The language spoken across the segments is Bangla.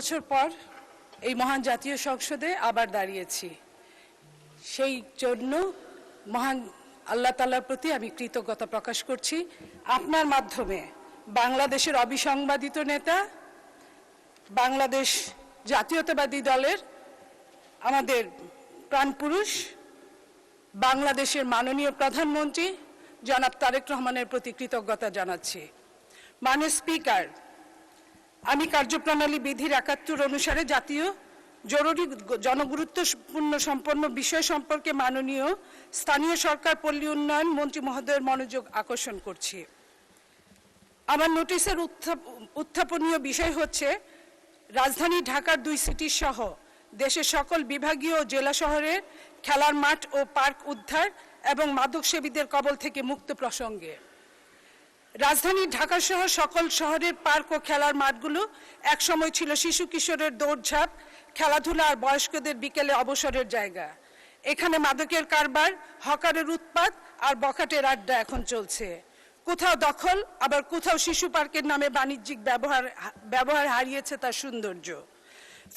বছর পর এই মহান জাতীয় সংসদে আবার দাঁড়িয়েছি। সেই জন্য মহান আল্লাহ তাআলার প্রতি আমি কৃতজ্ঞতা প্রকাশ করছি। আপনার মাধ্যমে বাংলাদেশের অবিসংবাদিত নেতা, বাংলাদেশ জাতীয়তাবাদী দলের আমাদের প্রাণপুরুষ, বাংলাদেশের মাননীয় প্রধানমন্ত্রী জনাব তারেক রহমানের প্রতি কৃতজ্ঞতা জানাচ্ছি। মাননীয় স্পিকার, আমি কার্যপ্রণালী বিধির ৭১ অনুসারে জাতীয় জরুরি জনগুরুত্বপূর্ণ সম্পন্ন বিষয় সম্পর্কে মাননীয় স্থানীয় সরকার পল্লী উন্নয়ন মন্ত্রী মহোদয়ের মনোযোগ আকর্ষণ করছি। আমার নোটিশের উত্থাপনীয় বিষয় হচ্ছে রাজধানী ঢাকার ২ সিটি সহ দেশের সকল বিভাগীয় ও জেলা শহরের খেলার মাঠ ও পার্ক উদ্ধার এবং মাদকসেবীদের কবল থেকে মুক্ত প্রসঙ্গে। রাজধানী ঢাকা সহ সকল শহরের পার্ক ও খেলার মাঠগুলো একসময় ছিল শিশু কিশোরের দৌড়ঝাঁপ, খেলাধুলা আর বয়স্কদের বিকেলে অবসরের জায়গা। এখানে মাদকের কারবার, হকারের উৎপাত আর বখাটের আড্ডা এখন চলছে। কোথাও দখল, আবার কোথাও শিশু পার্কের নামে বাণিজ্যিক ব্যবহার হারিয়েছে তার সৌন্দর্য।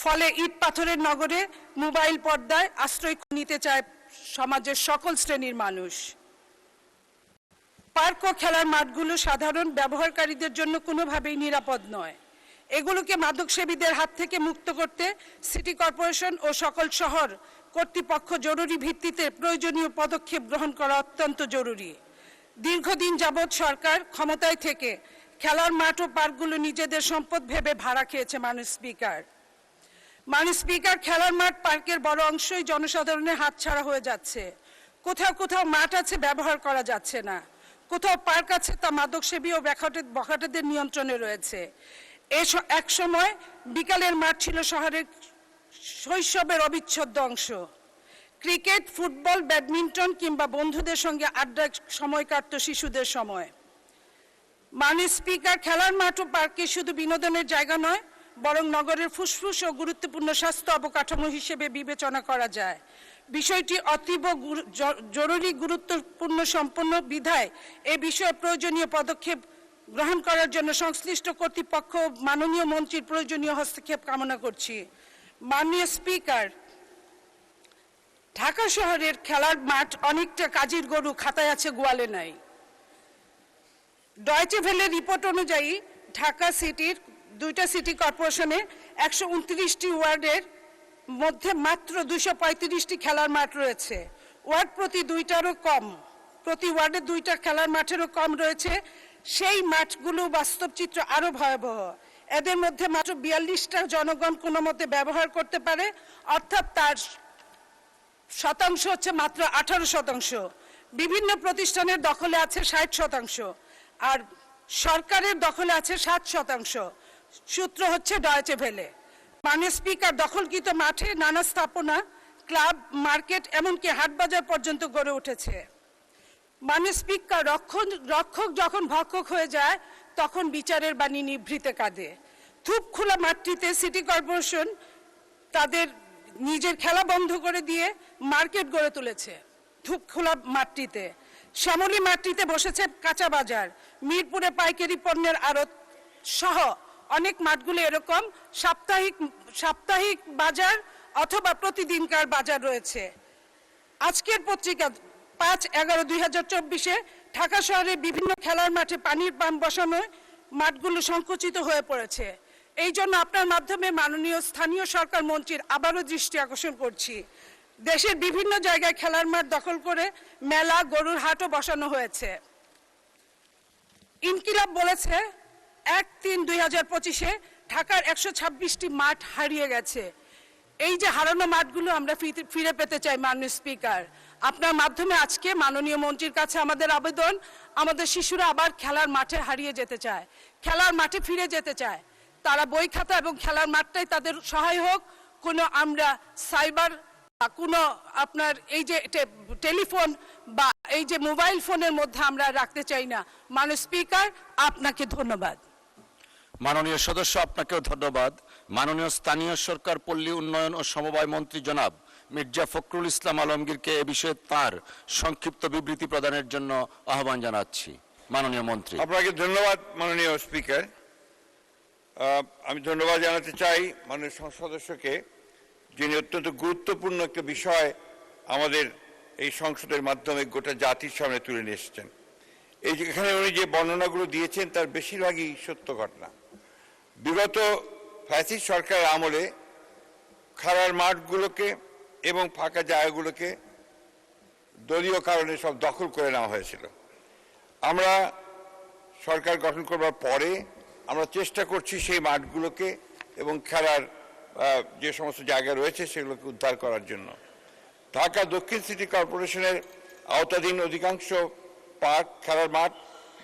ফলে ইট পাথরের নগরে মোবাইল পর্দায় আশ্রয় নিতে চায় সমাজের সকল শ্রেণীর মানুষ। পার্ক ও খেলার মাঠগুলো সাধারণ ব্যবহারকারীদের জন্য কোনোভাবেই নিরাপদ নয়। এগুলোকে মাদকসেবীদের হাত থেকে মুক্ত করতে সিটি কর্পোরেশন ও সকল শহর কর্তৃপক্ষ জরুরি ভিত্তিতে প্রয়োজনীয় পদক্ষেপ গ্রহণ করা অত্যন্ত জরুরি। দীর্ঘদিন যাবৎ সরকার ক্ষমতায় থেকে খেলার মাঠ ও পার্কগুলো নিজেদের সম্পদ ভেবে ভাড়া খেয়েছে। মাননীয় স্পিকার, খেলার মাঠ পার্কের বড় অংশই জনসাধারণের হাতছাড়া হয়ে যাচ্ছে। কোথাও কোথাও মাঠ আছে, ব্যবহার করা যাচ্ছে না। কোথাও পার্ক আছে, তা মাদকসেবী ও বখাটেদের নিয়ন্ত্রণে রয়েছে। এক সময় বিকালের মাঠ ছিল শহরের শৈশবের অবিচ্ছেদ্য অংশ। ক্রিকেট, ফুটবল, ব্যাডমিন্টন কিংবা বন্ধুদের সঙ্গে আড্ডায় সময় কাটত শিশুদের সময়। মাননীয় স্পিকার, খেলার মাঠ ও পার্কে শুধু বিনোদনের জায়গা নয়, বরং নগরের ফুসফুস ও গুরুত্বপূর্ণ স্বাস্থ্য অবকাঠামো হিসেবে বিবেচনা করা যায়। বিষয়টি অতীব জরুরি গুরুত্বপূর্ণ সম্পন্ন বিধায় এ বিষয়ে প্রয়োজনীয় পদক্ষেপ গ্রহণ করার জন্য সংশ্লিষ্ট কর্তৃপক্ষ মাননীয় মন্ত্রীর প্রয়োজনীয় হস্তক্ষেপ কামনা করছি। মাননীয় স্পিকার, ঢাকা শহরের খেলার মাঠ অনেকটা কাজীর গরু, খাতায় আছে গোয়ালে নাই। ডয়েচে ভেলে রিপোর্ট অনুযায়ী ঢাকা সিটির ২টা সিটি কর্পোরেশনে ১২৯টি ওয়ার্ডের মধ্যে মাত্র ২৩৫টি খেলার মাঠ রয়েছে। ওয়ার্ড প্রতি ২টারও কম, প্রতি ওয়ার্ডে ২টা খেলার মাঠেরও কম রয়েছে। সেই মাঠগুলো বাস্তব চিত্র আরও ভয়াবহ। এদের মধ্যে মাত্র ৪২টা জনগণ কোনো মতে ব্যবহার করতে পারে, অর্থাৎ তার শতাংশ হচ্ছে মাত্র ১৮%। বিভিন্ন প্রতিষ্ঠানের দখলে আছে ৬০%, আর সরকারের দখলে আছে ৭%। সূত্র হচ্ছে ডয়েচে ভেলে। মাননীয় স্পিকার, দখলকৃত মাঠে নানা স্থাপনা, ক্লাব, মার্কেট, এমনকি হাটবাজার পর্যন্ত গড়ে উঠেছে। মাননীয় স্পিকার, রক্ষক যখন ভক্ষক হয়ে যায়, তখন বিচারের বাণী নিভৃতে কাঁদে। থুপ খোলা মাঠটিতে সিটি কর্পোরেশন তাদের নিজের খেলা বন্ধ করে দিয়ে মার্কেট গড়ে তুলেছে। থুপ খোলা মাঠটিতে, শ্যামলী মাঠটিতে বসেছে কাঁচা বাজার, মিরপুরে পাইকারি পণ্যের আড়ত সহ অনেক মাঠগুলো এরকম সাপ্তাহিক বাজার অথবা প্রতিদিনকার বাজার রয়েছে। আজকের পত্রিকা ৫/১১/২০২৪ ঢাকা শহরে বিভিন্ন খেলার মাঠে পানির পাম্প বসানো মাঠগুলো সংকুচিত হয়ে পড়েছে। এই জন্য আপনার মাধ্যমে মাননীয় স্থানীয় সরকার মন্ত্রীর আবারও দৃষ্টি আকর্ষণ করছি। দেশের বিভিন্ন জায়গায় খেলার মাঠ দখল করে মেলা, গরুর হাটও বসানো হয়েছে। ইনকিলাব বলেছে ১/৩/২০২৫ ঢাকার ১২৬টি মাঠ হারিয়ে গেছে। এই যে হারানো মাঠগুলো আমরা ফিরে পেতে চাই। মাননীয় স্পিকার, আপনার মাধ্যমে আজকে মাননীয় মন্ত্রীর কাছে আমাদের আবেদন, আমাদের শিশুরা আবার খেলার মাঠে হারিয়ে যেতে চায়, খেলার মাঠে ফিরে যেতে চায়। তারা বই খাতা এবং খেলার মাঠটাই তাদের সহায় হোক। কোনো আমরা সাইবার বা কোনো আপনার এই যে টেলিফোন বা এই যে মোবাইল ফোনের মধ্যে আমরা রাখতে চাই না। মাননীয় স্পিকার, আপনাকে ধন্যবাদ। মাননীয় সদস্য, আপনাকেও ধন্যবাদ। মাননীয় স্থানীয় সরকার পল্লী উন্নয়ন ও সমবায় মন্ত্রী জনাব মির্জা ফখরুল ইসলাম আলমগীরকে এ বিষয়ে তার সংক্ষিপ্ত বিবৃতি প্রদানের জন্য আহ্বান জানাচ্ছি। মাননীয় মন্ত্রী। আপনাকে ধন্যবাদ মাননীয় স্পিকার। আমি ধন্যবাদ জানাতে চাই মাননীয় সংসদ সদস্যকে, যিনি অত্যন্ত গুরুত্বপূর্ণ একটা বিষয় আমাদের এই সংসদের মাধ্যমে গোটা জাতির সামনে তুলে নিয়ে এসেছেন। এই যে এখানে উনি যে বর্ণনাগুলো দিয়েছেন তার বেশিরভাগই সত্য ঘটনা। বিগত ফ্যাসিস্ট সরকারের আমলে খেলার মাঠগুলোকে এবং ফাঁকা জায়গাগুলোকে দলীয় কারণে সব দখল করে নেওয়া হয়েছিল। আমরা সরকার গঠন করবার পরে আমরা চেষ্টা করছি সেই মাঠগুলোকে এবং খেলার যে সমস্ত জায়গা রয়েছে সেগুলোকে উদ্ধার করার জন্য। ঢাকা দক্ষিণ সিটি কর্পোরেশনের আওতাধীন অধিকাংশ পার্ক, খেলার মাঠ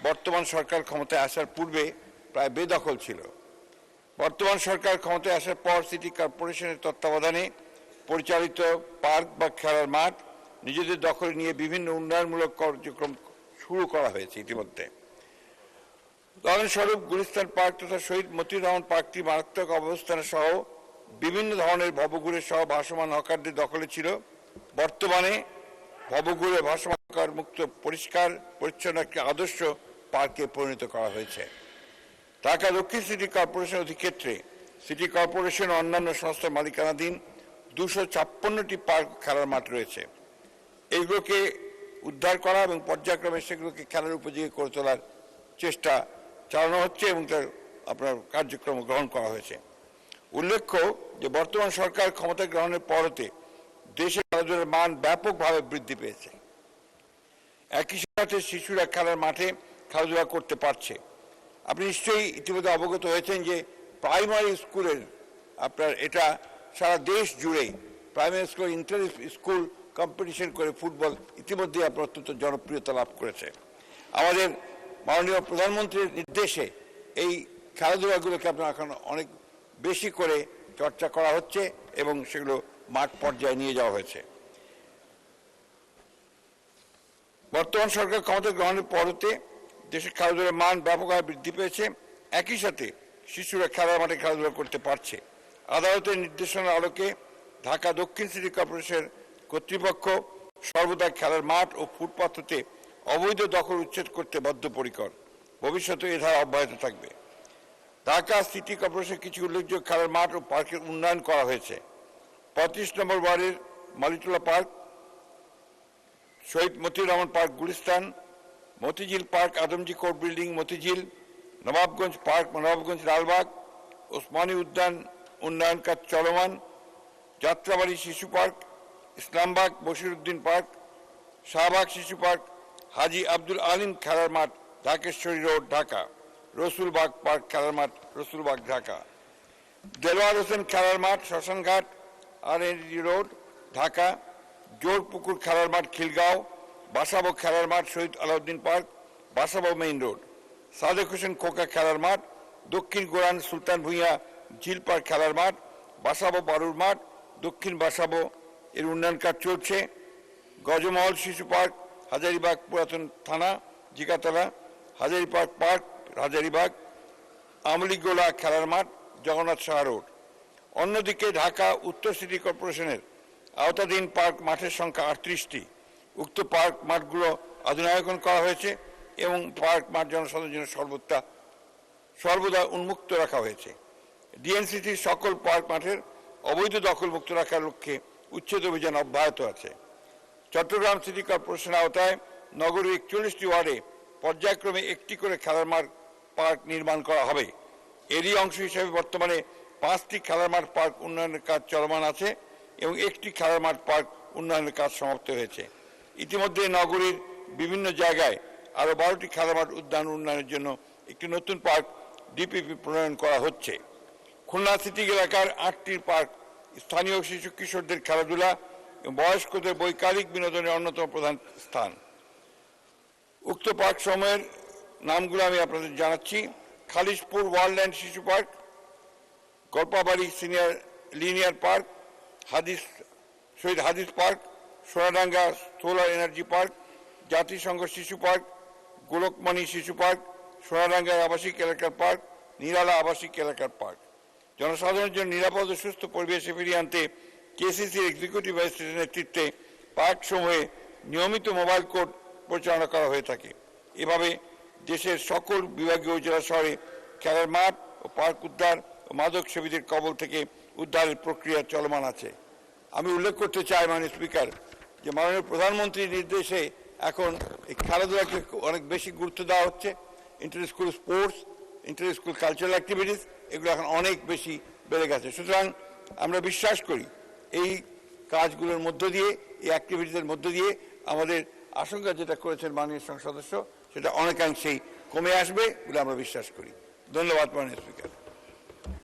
বর্তমান সরকার ক্ষমতায় আসার পূর্বে প্রায় বেদখল ছিল। বর্তমান সরকার ক্ষমতায় আসার পর সিটি কর্পোরেশনের তত্ত্বাবধানে পরিচালিত পার্ক বা খেলার মাঠ নিজেদের দখলে নিয়ে বিভিন্ন উন্নয়নমূলক কার্যক্রম শুরু করা হয়েছে ইতিমধ্যে। উদাহরণস্বরূপ গুলিস্তান পার্ক তথা শহীদ মতিউর রহমান পার্কটি মারাত্মক অবস্থানে সহ বিভিন্ন ধরনের ভবঘুরে সহ ভাসমান হকারদের দখলে ছিল। বর্তমানে ভবঘুরে ভাসমান হকার মুক্ত পরিষ্কার পরিচ্ছন্ন একটি আদর্শ পার্কে পরিণত করা হয়েছে। ঢাকা দক্ষিণ সিটি কর্পোরেশন অধিক্ষেত্রে সিটি কর্পোরেশন ও অন্যান্য সংস্থার মালিকানাধীন 256টি পার্ক খেলার মাঠ রয়েছে। এইগুলোকে উদ্ধার করা এবং পর্যায়ক্রমে সেগুলোকে খেলার উপযোগী করে তোলার চেষ্টা চালানো হচ্ছে এবং তার আপনার কার্যক্রম গ্রহণ করা হয়েছে। উল্লেখ্য যে বর্তমান সরকার ক্ষমতা গ্রহণের পরতে দেশে খেলাধুলার মান ব্যাপকভাবে বৃদ্ধি পেয়েছে। একই সাথে শিশুরা খেলার মাঠে খেলাধুলা করতে পারছে। আপনি নিশ্চয়ই ইতিমধ্যে অবগত হয়েছেন যে প্রাইমারি স্কুলের আপনার এটা সারা দেশ জুড়েই primary school inter school competition করে ফুটবল ইতিমধ্যে আপনার অত্যন্ত জনপ্রিয়তা লাভ করেছে। আমাদের মাননীয় প্রধানমন্ত্রীর নির্দেশে এই খেলাধুলাগুলোকে আপনার এখন অনেক বেশি করে চর্চা করা হচ্ছে এবং সেগুলো মাঠ পর্যায়ে নিয়ে যাওয়া হয়েছে। বর্তমান সরকার ক্ষমতা গ্রহণের পরতে দেশের খেলাধুলার মান ব্যাপকভাবে বৃদ্ধি পেয়েছে। একই সাথে শিশুরা খেলার মাঠে খেলাধুলা করতে পারছে। আদালতের নির্দেশনার আলোকে ঢাকা দক্ষিণ সিটি কর্পোরেশন কর্তৃপক্ষ সর্বদা খেলার মাঠ ও ফুটপাথ হতে অবৈধ দখল উচ্ছেদ করতে বদ্ধপরিকর। ভবিষ্যতে এ ধারা অব্যাহত থাকবে। ঢাকা সিটি কর্পোরেশন কিছু উল্লেখযোগ্য খেলার মাঠ ও পার্কের উন্নয়ন করা হয়েছে। 35 নম্বর ওয়ার্ডের Malitola park, Shahid Motiur Rahman park Gulistan, Motijheel park Adamjee court building Motijheel, Nawabganj park Nawabganj Lalbagh, Osmani Udyan উন্নয়ন কাজ চলমান, যাত্রাবাড়ি শিশু পার্ক, ইসলামবাগ বশিরউদ্দিন পার্ক, শাহবাগ শিশু পার্ক, হাজী আব্দুল আলিম খেলার মাঠ ঢাকেশ্বরী রোড ঢাকা, রসুলবাগ পার্ক খেলার মাঠ রসুলবাগ ঢাকা, দেলোয়ার হোসেন খেলার মাঠ শ্মশানঘাট RND রোড ঢাকা, জোরপুকুর খেলার মাঠ খিলগাঁও, বাসাবো খেলার মাঠ Shahid Alauddin park Basabo main road, Sadek Hossain Khoka খেলার মাঠ দক্ষিণ গোরান সুলতান ভূঁইয়া ঝিল পার্ক খেলার মাঠ বাসাবো বারুর মাঠ দক্ষিণ বাসাবো এর উন্নয়ন কাজ চলছে। গজমহল শিশু পার্ক হাজারীবাগ পুরাতন থানা জিকাতলা, হাজারীবাগ পার্ক হাজারীবাগ, আমলিগোলা খেলার মাঠ জগন্নাথ সাহা রোড। অন্যদিকে ঢাকা উত্তর সিটি কর্পোরেশনের আওতাধীন পার্ক মাঠের সংখ্যা 38টি। উক্ত পার্ক মাঠগুলো আধুনিকায়ন করা হয়েছে এবং পার্ক মাঠ জনসাধারণের জন্য সর্বদা উন্মুক্ত রাখা হয়েছে। ডিএনসিটির সকল পার্ক মাঠের অবৈধ দখল মুক্ত রাখার লক্ষ্যে উচ্ছেদ অভিযান অব্যাহত আছে। চট্টগ্রাম সিটি কর্পোরেশনের আওতায় নগরীর 41টি ওয়ার্ডে পর্যায়ক্রমে একটি করে খেলার মাঠ পার্ক নির্মাণ করা হবে। এরই অংশ হিসেবে বর্তমানে 5টি খেলার মাঠ পার্ক উন্নয়নের কাজ চলমান আছে এবং একটি খেলার মাঠ পার্ক উন্নয়নের কাজ সমাপ্ত হয়েছে। ইতিমধ্যে নগরীর বিভিন্ন জায়গায় আরও 12টি খেলার মাঠ উদ্যান উন্নয়নের জন্য একটি নতুন পার্ক ডিপিপি প্রণয়ন করা হচ্ছে। খুলনা সিটি এলাকার 8টি পার্ক স্থানীয় শিশু কিশোরদের খেলাধুলা এবং বয়স্কদের বৈকালিক বিনোদনের অন্যতম প্রধান স্থান। উক্ত পার্ক সমূহের নামগুলো আমি আপনাদের জানাচ্ছি। খালিশপুর ওয়াইল্ডল্যান্ড শিশু পার্ক, গল্পাবাড়ি সিনিয়র লিনিয়ার পার্ক, শহীদ হাদিস park, Sonadanga solar energy park, জাতিসংঘ শিশু পার্ক, গোলকমণি শিশু পার্ক, সোনাডাঙ্গা আবাসিক এলাকার পার্ক, নিরালা আবাসিক এলাকার পার্ক। জনসাধারণের জন্য নিরাপদ ও সুস্থ পরিবেশে ফিরিয়ে আনতে কেসিসির এক্সিকিউটিভ ম্যাজিস্ট্রেটের নেতৃত্বে পার্ক সমূহে নিয়মিত মোবাইল কোর্ট পরিচালনা করা হয়ে থাকে। এভাবে দেশের সকল বিভাগীয় জেলা শহরে খেলার মাঠ ও পার্ক উদ্ধার ও মাদক সেবীদের কবল থেকে উদ্ধারের প্রক্রিয়া চলমান আছে। আমি উল্লেখ করতে চাই মাননীয় স্পিকার যে মাননীয় প্রধানমন্ত্রীর নির্দেশে এখন এই খেলাধুলাকে অনেক বেশি গুরুত্ব দেওয়া হচ্ছে। Inter school sports, inter school cultural activities এগুলো এখন অনেক বেশি বেড়ে গেছে। সুতরাং আমরা বিশ্বাস করি এই কাজগুলোর মধ্য দিয়ে, এই অ্যাক্টিভিটিসের মধ্য দিয়ে আমাদের আশঙ্কা যেটা করেছেন মাননীয় সংসদ সদস্য সেটা অনেকাংশেই কমে আসবে বলে আমরা বিশ্বাস করি। ধন্যবাদ মাননীয় স্পিকার।